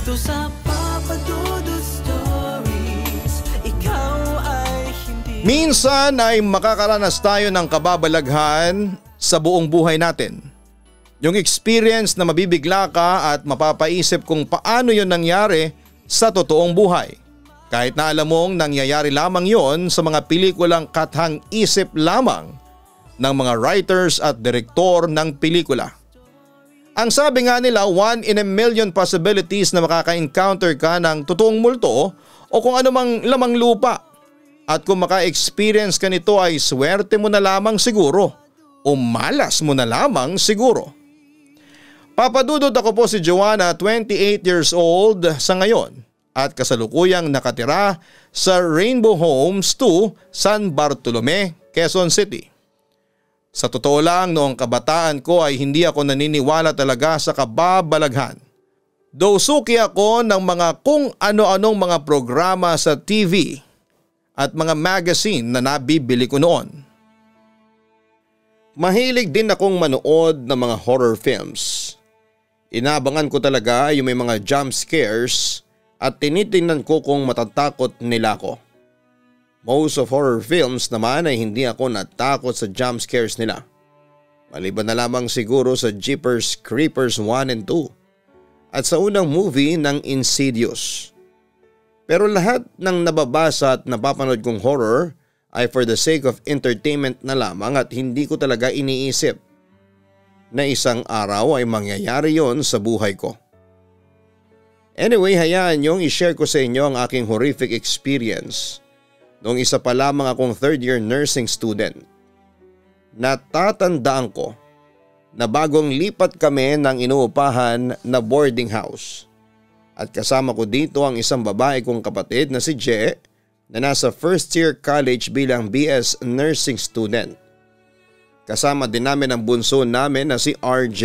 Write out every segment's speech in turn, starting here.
Dito sa Papa Dudut Stories, ikaw ay hindi... Minsan ay makakaranas tayo ng kababalaghan sa buong buhay natin. Yung experience na mabibigla ka at mapapaisip kung paano yon nangyari sa totoong buhay. Kahit na alam mong nangyayari lamang yon sa mga pelikulang kathang isip lamang ng mga writers at direktor ng pelikula. Ang sabi nga nila, 1 in a million possibilities na makaka-encounter ka ng totoong multo o kung anumang lamang lupa. At kung maka-experience ka nito ay swerte mo na lamang siguro o malas mo na lamang siguro. Papadudod ako po si Joanna, 28 years old sa ngayon at kasalukuyang nakatira sa Rainbow Homes 2, San Bartolome, Quezon City. Sa totoo lang, noong kabataan ko ay hindi ako naniniwala talaga sa kababalaghan. Though suki ako ng mga kung ano-anong mga programa sa TV at mga magazine na nabibili ko noon. Mahilig din akong manood ng mga horror films. Inabangan ko talaga yung may mga jump scares at tinitingnan ko kung matatakot nila ako. Most of horror films naman ay hindi ako natakot sa jump scares nila. Maliban na lamang siguro sa Jeepers Creepers 1 and 2 at sa unang movie ng Insidious. Pero lahat ng nababasa at napapanood kong horror ay for the sake of entertainment na lamang at hindi ko talaga iniisip na isang araw ay mangyayari yon sa buhay ko. Anyway, hayaan niyong i-share ko sa inyo ang aking horrific experience noong isa pa lamang akong third year nursing student. Natatandaan ko na bagong lipat kami ng inuupahan na boarding house. At kasama ko dito ang isang babae kong kapatid na si Je na nasa first year college bilang BS nursing student. Kasama din namin ang bunso namin na si RJ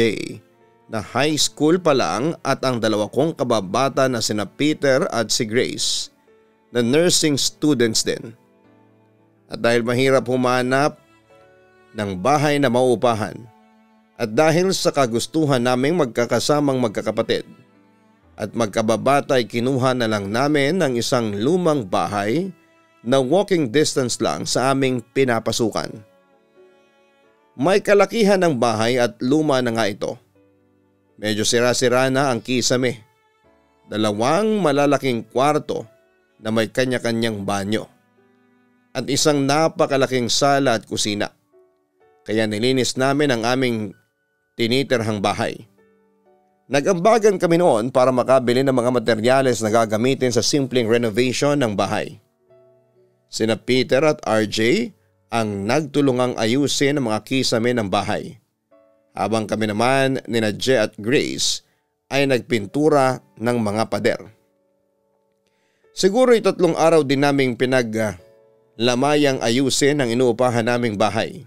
na high school pa lang at ang dalawa kong kababata na sina Peter at si Grace na nursing students din. At dahil mahirap humanap ng bahay na mauupahan at dahil sa kagustuhan naming magkakasamang magkakapatid at magkababata ay kinuha na lang namin ng isang lumang bahay na walking distance lang sa aming pinapasukan. May kalakihan ng bahay at luma na nga ito. Medyo sira-sira na ang kisame. 2 malalaking kwarto na may kanya-kanyang banyo. At isang napakalaking sala at kusina. Kaya nilinis namin ang aming tinitirhang bahay. Nag-ambagan kami noon para makabili ng mga materyales na gagamitin sa simpleng renovation ng bahay. Sina Peter at RJ ang nagtulungang ayusin ang mga kisame ng bahay. Habang kami naman ni Je at Grace ay nagpintura ng mga pader. Siguro 3 araw din naming pinaglamayang ayusin ang inuupahan naming bahay.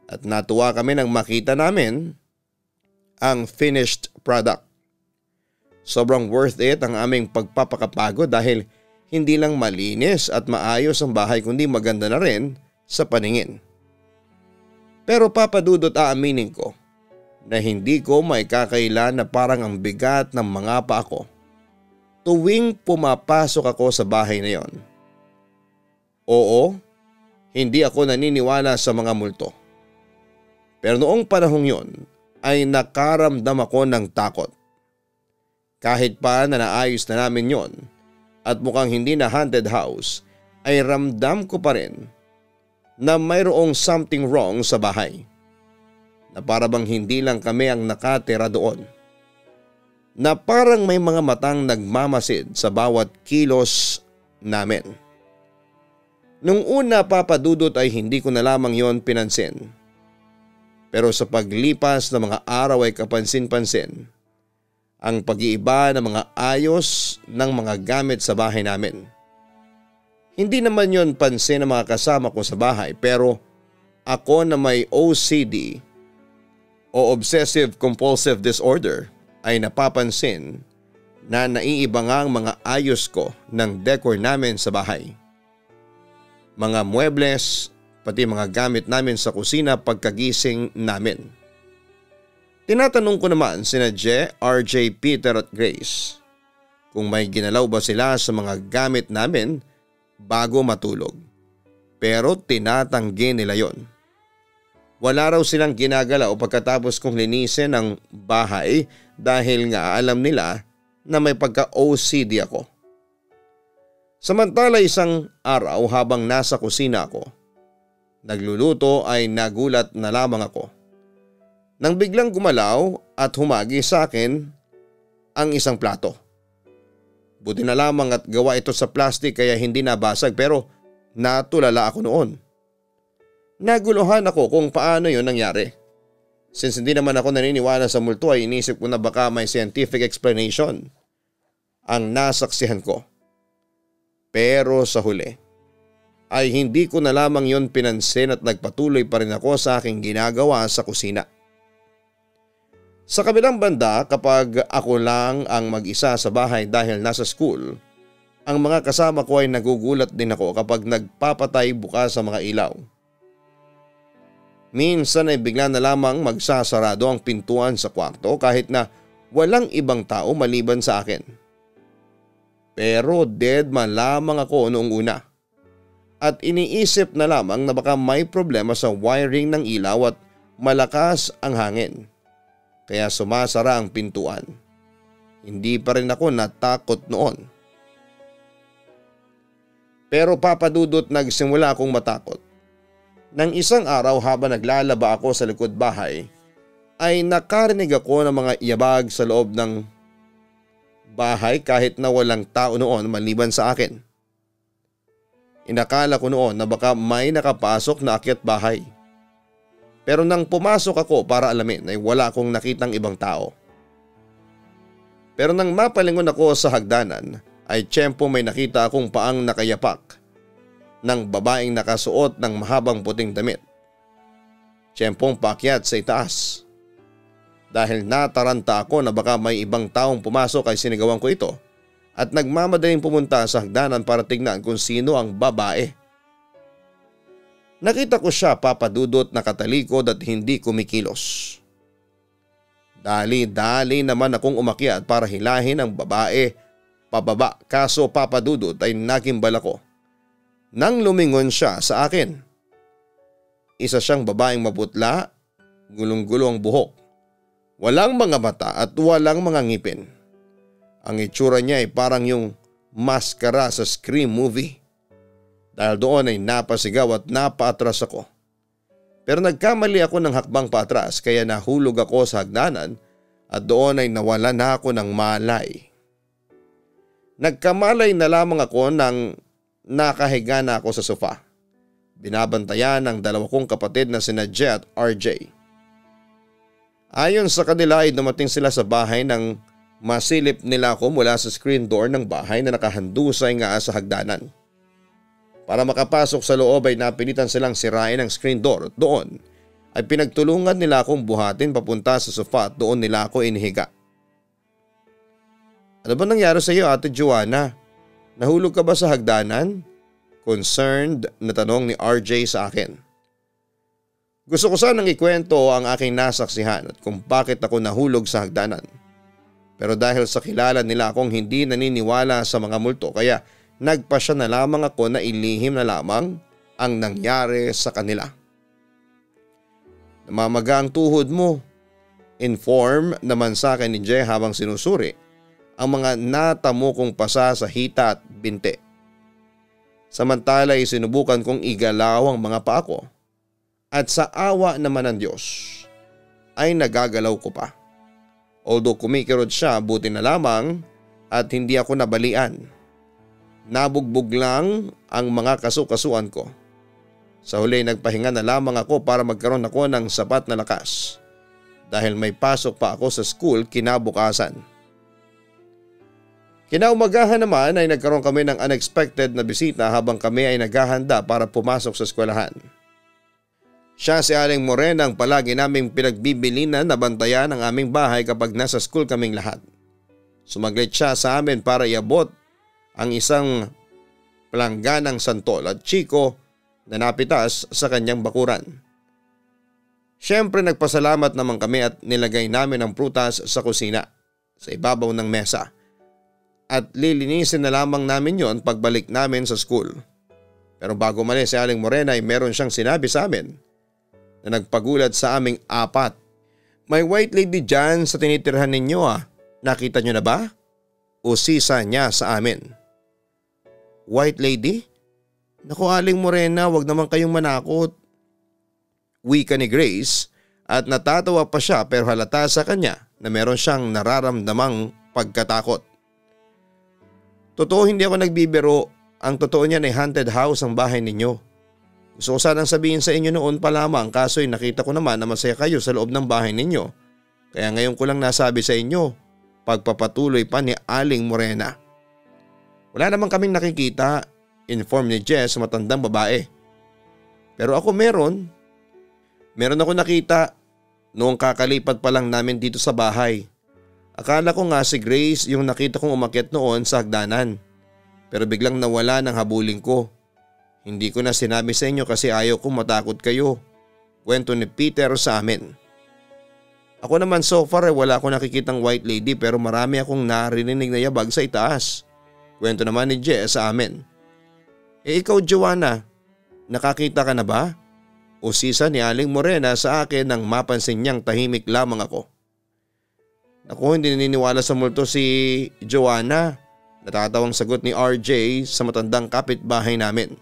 At natuwa kami nang makita namin ang finished product. Sobrang worth it ang aming pagpapakapagod dahil hindi lang malinis at maayos ang bahay kundi maganda na rin sa paningin. Pero papadudot aaminin ko na hindi ko maikakaila na parang ang bigat ng mga paa ko tuwing pumapasok ako sa bahay na yon. Oo, hindi ako naniniwala sa mga multo. Pero noong panahong yon ay nakaramdam ako ng takot. Kahit pa na naayos na namin yon at mukhang hindi na haunted house ay ramdam ko pa rin na mayroong something wrong sa bahay. Na para bang hindi lang kami ang nakatira doon. Na parang may mga matang nagmamasid sa bawat kilos namin. Nung una papadudot ay hindi ko na lamang yon pinansin. Pero sa paglipas ng mga araw ay kapansin-pansin ang pag-iiba ng mga ayos ng mga gamit sa bahay namin. Hindi naman yon pansin ng mga kasama ko sa bahay pero ako na may OCD o Obsessive Compulsive Disorder ay napapansin na naiiba nga ang mga ayos ko ng decor namin sa bahay. Mga muebles, pati mga gamit namin sa kusina pagkagising namin. Tinatanong ko naman sina Je, RJ, Peter at Grace kung may ginalaw ba sila sa mga gamit namin bago matulog. Pero tinatanggi nila yon. Wala raw silang ginagalaw pagkatapos kong linisin ang bahay dahil nga alam nila na may pagka-OCD ako. Samantala isang araw habang nasa kusina ako, nagluluto ay nagulat na lamang ako nang biglang gumalaw at humagi sa akin ang isang plato. Buti na lamang at gawa ito sa plastic kaya hindi nabasag pero natulala ako noon. Naguluhan ako kung paano yon nangyari. Since hindi naman ako naniniwala sa multo ay inisip ko na baka may scientific explanation ang nasaksihan ko. Pero sa huli ay hindi ko na lamang yon pinansin at nagpatuloy pa rin ako sa aking ginagawa sa kusina. Sa kabilang banda, kapag ako lang ang mag-isa sa bahay dahil nasa school, ang mga kasama ko ay nagugulat din ako kapag nagpapatay bukas sa mga ilaw. Minsan ay bigla na lamang magsasarado ang pintuan sa kwarto kahit na walang ibang tao maliban sa akin. Pero dead man lamang ako noong una. At iniisip na lamang na baka may problema sa wiring ng ilaw at malakas ang hangin. Kaya sumasara ang pintuan. Hindi pa rin ako natakot noon. Pero papadudot nagsimula akong matakot. Nang isang araw habang naglalaba ako sa likod bahay, ay nakarinig ako ng mga iyabag sa loob ng bahay kahit na walang tao noon maliban sa akin. Inakala ko noon na baka may nakapasok na akyat bahay. Pero nang pumasok ako para alamin ay wala akong nakitang ibang tao. Pero nang mapalingon ako sa hagdanan ay tiyempo may nakita akong paang nakayapak ng babaeng nakasuot ng mahabang puting damit. Tiyempong paakyat sa itaas. Dahil nataranta ako na baka may ibang taong pumasok ay sinigawan ko ito at nagmamadaling pumunta sa hagdanan para tignan kung sino ang babae. Nakita ko siya papadudot nakatalikod at hindi kumikilos. Dali-dali naman akong umakyat para hilahin ang babae pababa kaso papadudot ay nagimbal ako. Nang lumingon siya sa akin. Isa siyang babaeng maputla, gulong-gulo ang buhok. Walang mga mata at walang mga ngipin. Ang itsura niya ay parang yung maskara sa Scream movie. Dahil doon ay napasigaw at napaatras ako. Pero nagkamali ako ng hakbang paatras kaya nahulog ako sa hagdanan at doon ay nawala na ako ng malay. Nagkamalay na lamang ako nang nakahiga na ako sa sofa. Binabantayan ng dalawa kong kapatid na sina Jet at RJ. Ayon sa kanila ay dumating sila sa bahay nang masilip nila ako mula sa screen door ng bahay na nakahandusay nga sa hagdanan. Para makapasok sa loob ay napilitan silang sirain ang screen door at doon ay pinagtulungan nila akong buhatin papunta sa sofa at doon nila ako inihiga. Ano ba nangyari sa iyo, Ate Joanna? Nahulog ka ba sa hagdanan? Concerned na tanong ni RJ sa akin. Gusto ko sanang ikwento ang aking nasaksihan at kung bakit ako nahulog sa hagdanan. Pero dahil sa kilala nila akong hindi naniniwala sa mga multo kaya nagpasya na lamang ako na ilihim na lamang ang nangyari sa kanila. Namamaga ang tuhod mo. Inform naman sa akin ni Jay habang sinusuri ang mga natamo kong pasa sa hita at binte. Samantala ay sinubukan kong igalaw ang mga paa ko at sa awa naman ng Diyos ay nagagalaw ko pa. Although kumikirot siya buti na lamang at hindi ako nabalian. Nabugbog lang ang mga kasukasuan ko. Sa huli nagpahinga na lamang ako para magkaroon ako ng sapat na lakas dahil may pasok pa ako sa school kinabukasan. Kinaumagahan naman ay nagkaroon kami ng unexpected na bisita habang kami ay naghahanda para pumasok sa eskwelahan. Siya si Aling Moren ang palagi naming pinagbibilinan na bantayan ang aming bahay kapag nasa school kaming lahat. Sumaglit siya sa amin para iabot ang isang palangganang santol at chiko na napitas sa kanyang bakuran. Siyempre nagpasalamat naman kami at nilagay namin ang prutas sa kusina sa ibabaw ng mesa. at lilinisin na lamang namin yon pagbalik namin sa school. Pero bago malis si Aling Morena ay meron siyang sinabi sa amin na nagpagulat sa aming apat. May white lady dyan sa tinitirhan ninyo Nakita nyo na ba? Usisa niya sa amin. White lady? Naku Aling Morena, wag naman kayong manakot. Wika ni Grace at natatawa pa siya pero halata sa kanya na meron siyang nararamdamang pagkatakot. Totoo hindi ako nagbibiro, ang totoo niyan ay haunted house ang bahay ninyo. Gusto ko sanang sabihin sa inyo noon pa lamang kaso'y nakita ko naman na masaya kayo sa loob ng bahay ninyo. Kaya ngayon ko lang nasabi sa inyo, pagpapatuloy pa ni Aling Morena. Wala naman kaming nakikita, inform ni Jess matandang babae. Pero ako meron ako nakita noong kakalipat pa lang namin dito sa bahay. Akala ko nga si Grace yung nakita kong umakyat noon sa hagdanan. Pero biglang nawala ng habulin ko. Hindi ko na sinabi sa inyo kasi ayaw kong matakot kayo. Kwento ni Peter sa amin. Ako naman so far wala akong nakikitang white lady pero marami akong narinig na yabag sa itaas. Kwento naman ni Jess sa amin. Ikaw Joanna, nakakita ka na ba? Usisa ni Aling Morena sa akin nang mapansin niyang tahimik lamang ako. Naku, hindi naniniwala sa multo si Joanna. Natatawang sagot ni RJ sa matandang kapitbahay namin.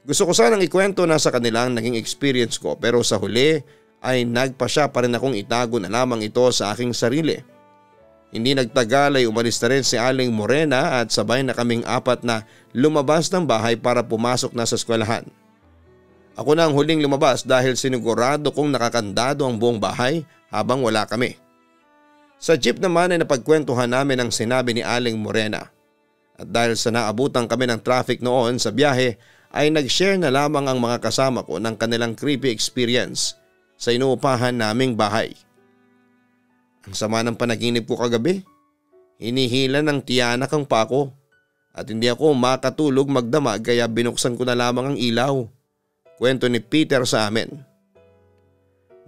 Gusto ko sanang ikwento na sa kanilang naging experience ko pero sa huli ay nagpasya pa rin akong itago na lamang ito sa aking sarili. Hindi nagtagal ay umalis na rin si Aling Morena at sabay na kaming apat na lumabas ng bahay para pumasok na sa eskwelahan. Ako na ang huling lumabas dahil sinigurado kong nakakandado ang buong bahay habang wala kami. Sa jeep naman ay napagkwentuhan namin ang sinabi ni Aling Morena. At dahil sa naabutan kami ng traffic noon sa biyahe ay nag-share na lamang ang mga kasama ko ng kanilang creepy experience sa inuupahan naming bahay. Ang sama ng panaginip ko kagabi. Hinihila ng tiyanak ang pako at hindi ako makatulog magdamag kaya binuksan ko na lamang ang ilaw. Kwento ni Peter sa amin.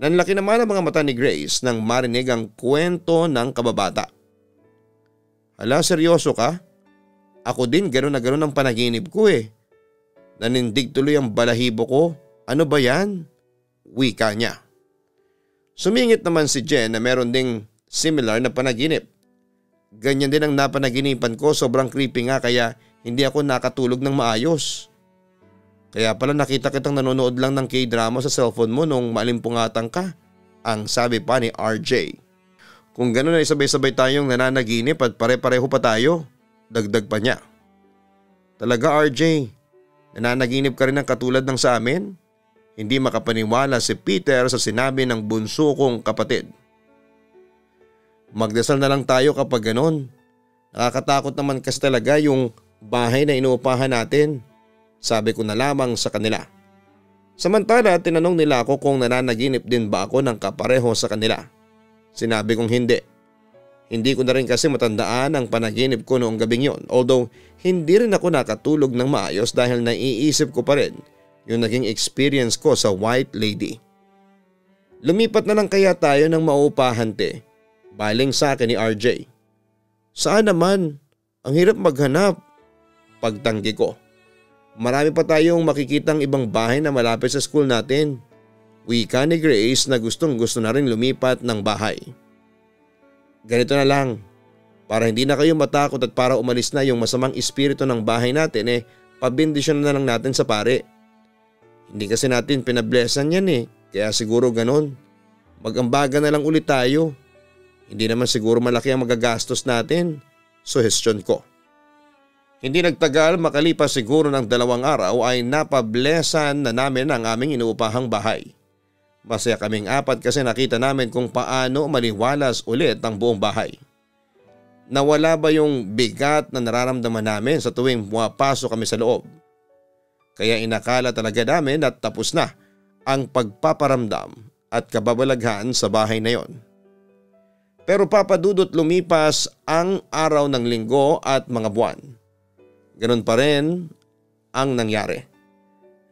Nanlaki naman ang mga mata ni Grace nang marinig ang kwento ng kababata. Hala, seryoso ka? Ako din gano'n na gano'n ang panaginip ko Nanindig tuloy ang balahibo ko. Ano ba yan? Wika niya. Sumingit naman si Jen na meron ding similar na panaginip. Ganyan din ang napanaginipan ko, sobrang creepy nga kaya hindi ako nakatulog ng maayos. Kaya pala nakita kitang nanonood lang ng K-drama sa cellphone mo nung malimpungatan ka, ang sabi pa ni RJ. Kung gano'n ay sabay-sabay tayong nananaginip at pare-pareho pa tayo, dagdag pa niya. Talaga RJ, nananaginip ka rin ng katulad ng sa amin? Hindi makapaniwala si Peter sa sinabi ng bunso kong kapatid. Magdasal na lang tayo kapag gano'n. Nakakatakot naman kasi talaga yung bahay na inuupahan natin. Sabi ko na lamang sa kanila. Samantala tinanong nila ako kung nananaginip din ba ako ng kapareho sa kanila. Sinabi kong hindi. Hindi ko na rin kasi matandaan ang panaginip ko noong gabing yon. Although hindi rin ako nakatulog ng maayos dahil naiisip ko pa rin yung naging experience ko sa white lady. Lumipat na lang kaya tayo ng mauupahan te. Baling sa akin ni RJ. Saan naman? Ang hirap maghanap. Pagtanggi ko. Marami pa tayong makikitang ibang bahay na malapit sa school natin. Wika ni Grace na gustong gusto na rin lumipat ng bahay. Ganito na lang. Para hindi na kayo matakot at para umalis na yung masamang espiritu ng bahay natin pabindisyon na lang natin sa pare. Hindi kasi natin pinablessan yan kaya siguro ganon. Mag-ambaga na lang ulit tayo. Hindi naman siguro malaki ang magagastos natin. Suhestyon ko. Hindi nagtagal makalipas siguro ng 2 araw ay napablesan na namin ang aming inuupahang bahay. Masaya kaming apat kasi nakita namin kung paano maliwalas ulit ang buong bahay. Nawala ba yung bigat na nararamdaman namin sa tuwing pumapasok kami sa loob? Kaya inakala talaga namin at tapos na ang pagpaparamdam at kababalaghan sa bahay na yon. Pero papadudot lumipas ang araw ng linggo at mga buwan. Ganon pa rin ang nangyari.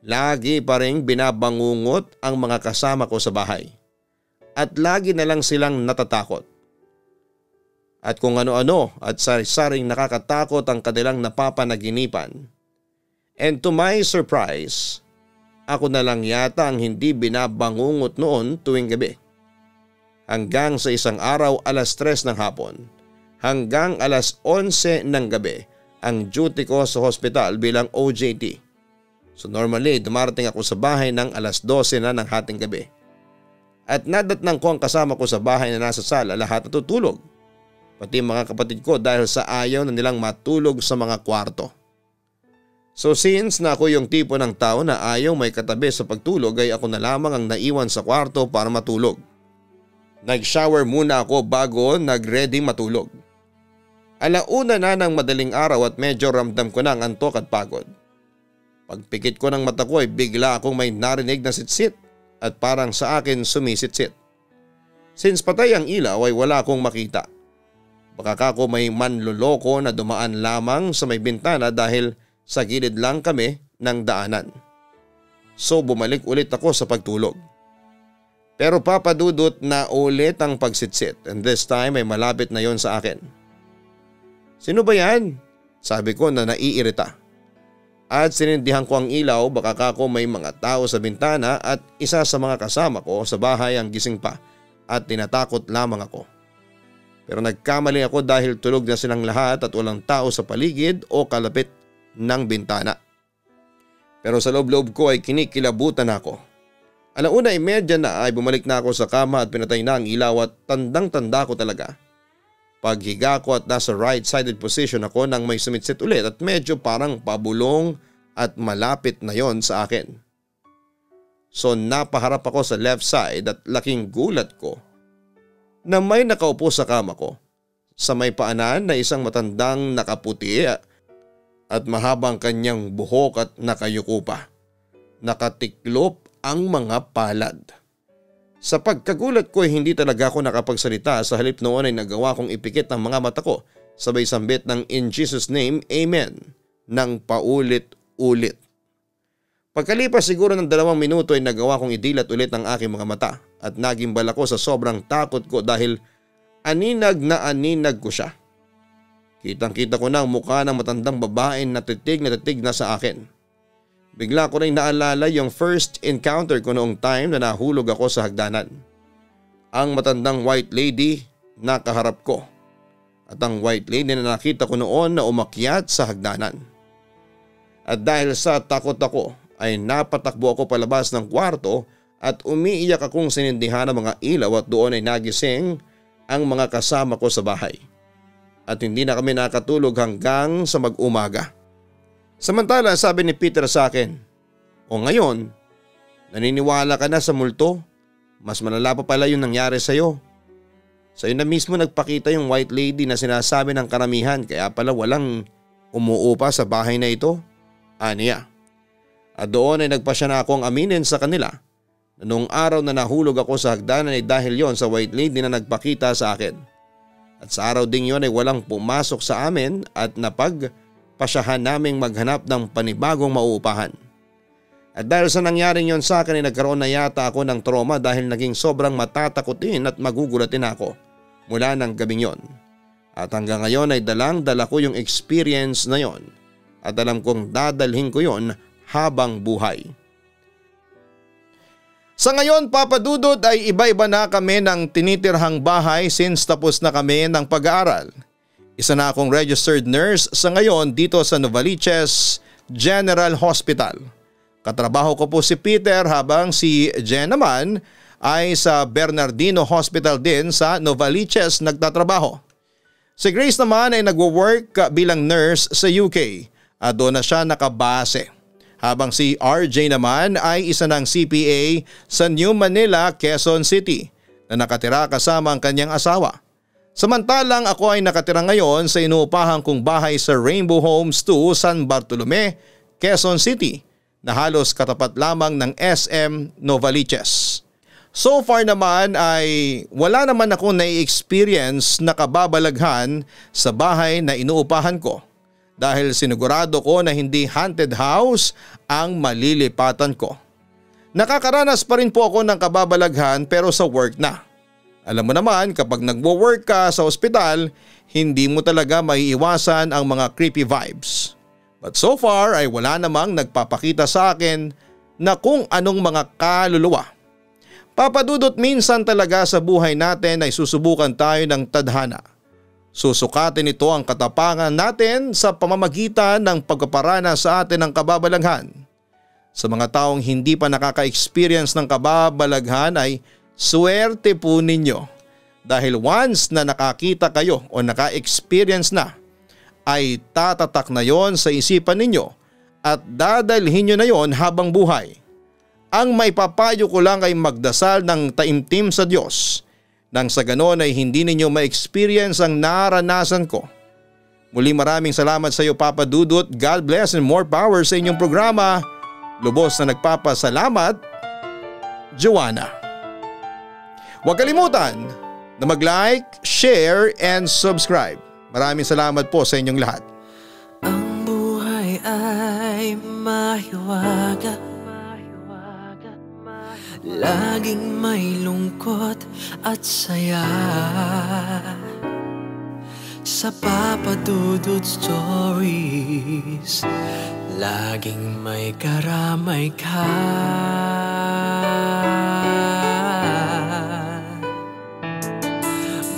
Lagi pa rin binabangungot ang mga kasama ko sa bahay. At lagi na lang silang natatakot. at kung ano-ano at sari-saring nakakatakot ang kanilang napapanaginipan. And to my surprise, ako na lang yata ang hindi binabangungot noon tuwing gabi. Hanggang sa isang araw 3:00 ng hapon hanggang 11:00 ng gabi ang duty ko sa hospital bilang OJT. So normally dumarating ako sa bahay ng 12:00 na ng hating gabi. At nadatnang ko ang kasama ko sa bahay na nasa sala lahat natutulog. Pati mga kapatid ko dahil sa ayaw na nilang matulog sa mga kwarto. So since na ako yung tipo ng tao na ayaw may katabi sa pagtulog ay ako na lamang ang naiwan sa kwarto para matulog. Nag-shower muna ako bago nag-ready matulog. 1:00 na ng madaling araw at medyo ramdam ko na ang antok at pagod. Pagpikit ko ng mata ko ay bigla akong may narinig na sitsit at parang sa akin sumisitsit. Since patay ang ilaw ay wala akong makita. Baka ako may manloloko na dumaan lamang sa may bintana dahil sa gilid lang kami ng daanan. So bumalik ulit ako sa pagtulog. Pero papadudot na ulit ang pagsitsit and this time ay malapit na yon sa akin. Sino ba yan? Sabi ko na naiirita. At sinindihan ko ang ilaw baka ako may mga tao sa bintana at isa sa mga kasama ko sa bahay ang gising pa at tinatakot lamang ako. Pero nagkamali ako dahil tulog na silang lahat at walang tao sa paligid o kalapit ng bintana. Pero sa loob-loob ko ay kinikilabutan ako. 1:30 na ay bumalik na ako sa kama at pinatay na ang ilaw at tandang-tanda ko talaga. Paghiga ko at nasa right-sided position ako nang may sumitsit ulit at medyo parang pabulong at malapit na yon sa akin. So napaharap ako sa left side at laking gulat ko na may nakaupo sa kama ko. Sa may paanan na isang matandang nakaputi at mahabang kanyang buhok at nakayuko pa. Nakatiklop ang mga palad. Sa pagkagulat ko ay hindi talaga ako nakapagsalita, sa halip noon ay nagawa kong ipikit ang mga mata ko sabay sambit ng "In Jesus name, Amen" ng paulit-ulit. Pagkalipas siguro ng 2 minuto ay nagawa kong idilat ulit ang aking mga mata at nagimbal ako sa sobrang takot ko dahil aninag na aninag ko siya. Kitang-kita ko na ang mukha ng matandang babae na titig na sa akin. Bigla ko rin naalala yung first encounter ko noong time na nahulog ako sa hagdanan. Ang matandang white lady na kaharap ko at ang white lady na nakita ko noon na umakyat sa hagdanan. At dahil sa takot ako ay napatakbo ako palabas ng kwarto at umiiyak akong sinindihan ng mga ilaw at doon ay nagising ang mga kasama ko sa bahay. At hindi na kami nakatulog hanggang sa mag-umaga. Samantala sabi ni Peter sa akin, "O ngayon, naniniwala ka na sa multo? Mas malala pa pala yung nangyari sa'yo. Sa'yo na mismo nagpakita yung white lady na sinasabi ng karamihan kaya pala walang umuupa sa bahay na ito." Aniya. At doon ay nagpasya na akong aminin sa kanila na noong araw na nahulog ako sa hagdanan ay dahil yon sa white lady na nagpakita sa akin. At sa araw ding yon ay walang pumasok sa amin at napagpasyahan naming maghanap ng panibagong mauupahan. At dahil sa nangyaring yon sa akin ay nagkaroon na yata ako ng trauma dahil naging sobrang matatakutin at magugulatin ako mula ng gabing yon. At hanggang ngayon ay dalang-dala ko yung experience na yon at alam kong dadalhin ko yon habang buhay. Sa ngayon papadudod ay iba-iba na kami ng tinitirhang bahay since tapos na kami ng pag-aaral. Isa na akong registered nurse sa ngayon dito sa Novaliches General Hospital. Katrabaho ko po si Peter habang si Jen naman ay sa Bernardino Hospital din sa Novaliches nagtatrabaho. Si Grace naman ay nagwo-work bilang nurse sa UK at doon na siya nakabase. Habang si RJ naman ay isa ng CPA sa New Manila, Quezon City na nakatira kasama ang kanyang asawa. Samantalang ako ay nakatira ngayon sa inuupahan kong bahay sa Rainbow Homes 2, San Bartolome, Quezon City na halos katapat lamang ng SM Novaliches. So far naman ay wala naman akong nai-experience na kababalaghan sa bahay na inuupahan ko. Dahil sinigurado ko na hindi haunted house ang malilipatan ko. Nakakaranas pa rin po ako ng kababalaghan pero sa work na. Alam mo naman kapag nagwo-work ka sa ospital, hindi mo talaga maiiwasan ang mga creepy vibes. But so far ay wala namang nagpapakita sa akin na kung anong mga kaluluwa. Papa Dudut, minsan talaga sa buhay natin ay susubukan tayo ng tadhana. Susukatin ito ang katapangan natin sa pamamagitan ng pagpaparana sa atin ng kababalaghan. Sa mga taong hindi pa nakaka-experience ng kababalaghan ay swerte po ninyo. Dahil once na nakakita kayo o naka-experience na, ay tatatak na yon sa isipan ninyo at dadalhin nyo na yon habang buhay. Ang may papayo ko lang ay magdasal ng taimtim sa Diyos nang sa ganon ay hindi ninyo ma-experience ang naranasan ko. Muli maraming salamat sa iyo Papa Dudut. God bless and more power sa inyong programa. Lubos na nagpapasalamat, Joanna. Huwag kalimutan na mag-like, share and subscribe. Maraming salamat po sa inyong lahat. Ang buhay ay mahiwaga, laging may lungkot at saya. Sa Papa Dudut Stories, laging may karamay ka.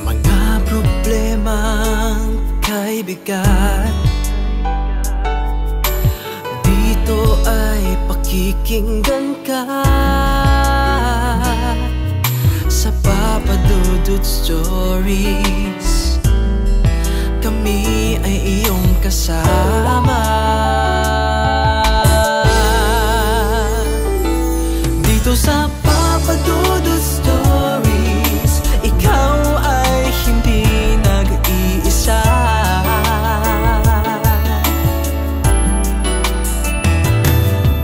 Mga problemang kay bigat, dito ay pakikinggan ka. Sa Papa Dudut Stories, kami ay iyong kasama. Dito sa Papa Dudut Stories, ikaw ay hindi nag-iisa.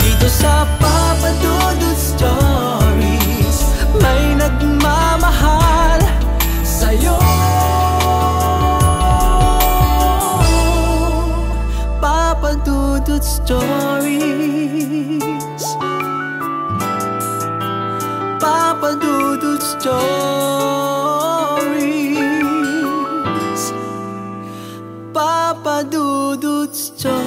Dito sa Papa Dudut Stories, may nagmamahal sa'yo. Papa Dudut Stories, Papa Dudut Stories, Papa Dudut Stories.